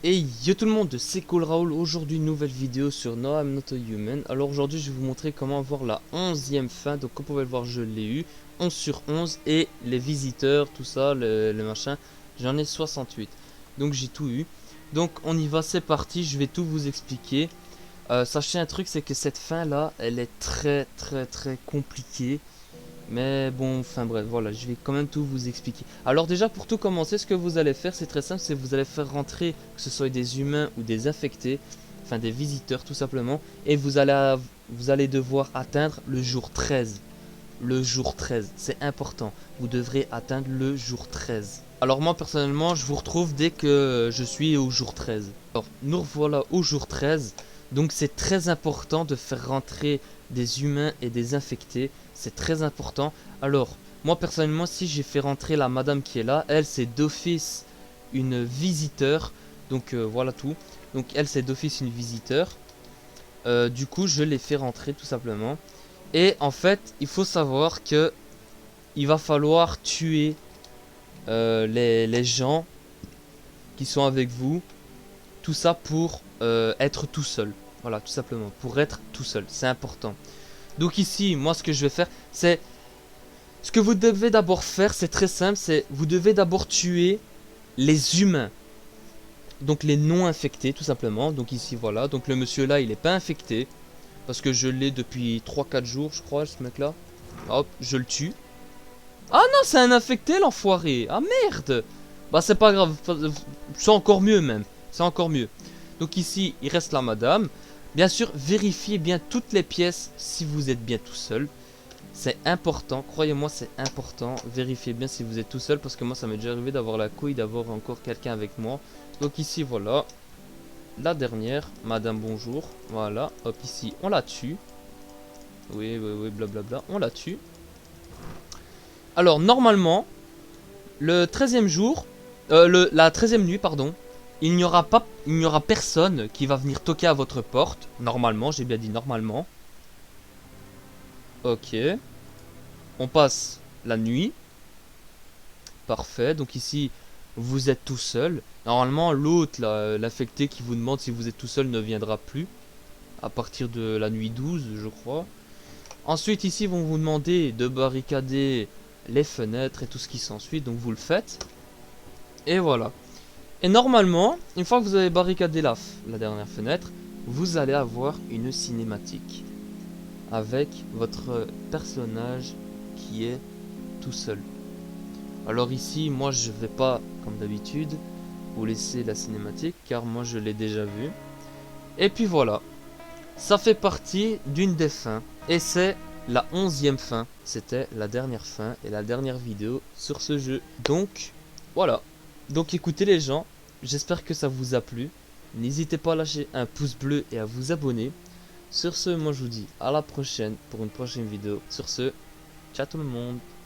Hey yo tout le monde, c'est Cool Raoul. Aujourd'hui une nouvelle vidéo sur No I'm Not a Human. Alors aujourd'hui je vais vous montrer comment avoir la 11e fin. Donc comme vous pouvez le voir je l'ai eu 11 sur 11 et les visiteurs, tout ça, le machin, j'en ai 68. Donc j'ai tout eu. Donc on y va, c'est parti, je vais tout vous expliquer. Sachez un truc, c'est que cette fin là elle est très compliquée. Mais bon, enfin bref, voilà, je vais quand même tout vous expliquer. Alors déjà, pour tout commencer, ce que vous allez faire, c'est très simple, c'est vous allez faire rentrer, que ce soit des humains ou des infectés, enfin des visiteurs tout simplement, et vous allez devoir atteindre le jour 13. Le jour 13, c'est important, vous devrez atteindre le jour 13. Alors moi, personnellement, je vous retrouve dès que je suis au jour 13. Alors, nous revoilà au jour 13, donc c'est très important de faire rentrer des humains et des infectés. C'est très important. Alors, moi personnellement, si j'ai fait rentrer la madame qui est là, elle c'est d'office une visiteur. Donc voilà tout. Donc elle c'est d'office une visiteur. Du coup, je l'ai fait rentrer tout simplement. Et en fait, il faut savoir que il va falloir tuer les gens qui sont avec vous. Tout ça pour être tout seul. Voilà, tout simplement. Pour être tout seul. C'est important. Donc ici, moi ce que je vais faire, c'est... Ce que vous devez d'abord faire, c'est très simple, c'est vous devez d'abord tuer les humains. Donc les non infectés, tout simplement. Donc ici, voilà. Donc le monsieur là, il est pas infecté. Parce que je l'ai depuis 3-4 jours, je crois, ce mec là. Hop, je le tue. Ah non, c'est un infecté, l'enfoiré. Ah merde. Bah c'est pas grave, c'est encore mieux même. C'est encore mieux. Donc ici, il reste la madame. Bien sûr, vérifiez bien toutes les pièces si vous êtes bien tout seul. C'est important, croyez-moi, c'est important. Vérifiez bien si vous êtes tout seul parce que moi, ça m'est déjà arrivé d'avoir la couille d'avoir encore quelqu'un avec moi. Donc ici, voilà. La dernière, madame, bonjour. Voilà, hop, ici, on la tue. Oui, blablabla, on la tue. Alors, normalement, le 13e jour, la 13e nuit, pardon, il n'y aura personne qui va venir toquer à votre porte. Normalement, j'ai bien dit normalement. Ok. On passe la nuit. Parfait. Donc ici, vous êtes tout seul. Normalement, l'autre, l'affecté qui vous demande si vous êtes tout seul ne viendra plus. À partir de la nuit 12, je crois. Ensuite, ici, ils vont vous demander de barricader les fenêtres et tout ce qui s'ensuit. Donc vous le faites. Et voilà. Et normalement, une fois que vous avez barricadé la dernière fenêtre, vous allez avoir une cinématique. Avec votre personnage qui est tout seul. Alors ici, moi je vais pas, comme d'habitude, vous laisser la cinématique, car moi je l'ai déjà vu. Et puis voilà, ça fait partie d'une des fins, et c'est la 11e fin. C'était la dernière fin et la dernière vidéo sur ce jeu. Donc, voilà. Donc écoutez les gens, j'espère que ça vous a plu. N'hésitez pas à lâcher un pouce bleu et à vous abonner. Sur ce, moi je vous dis à la prochaine pour une prochaine vidéo. Sur ce, ciao tout le monde.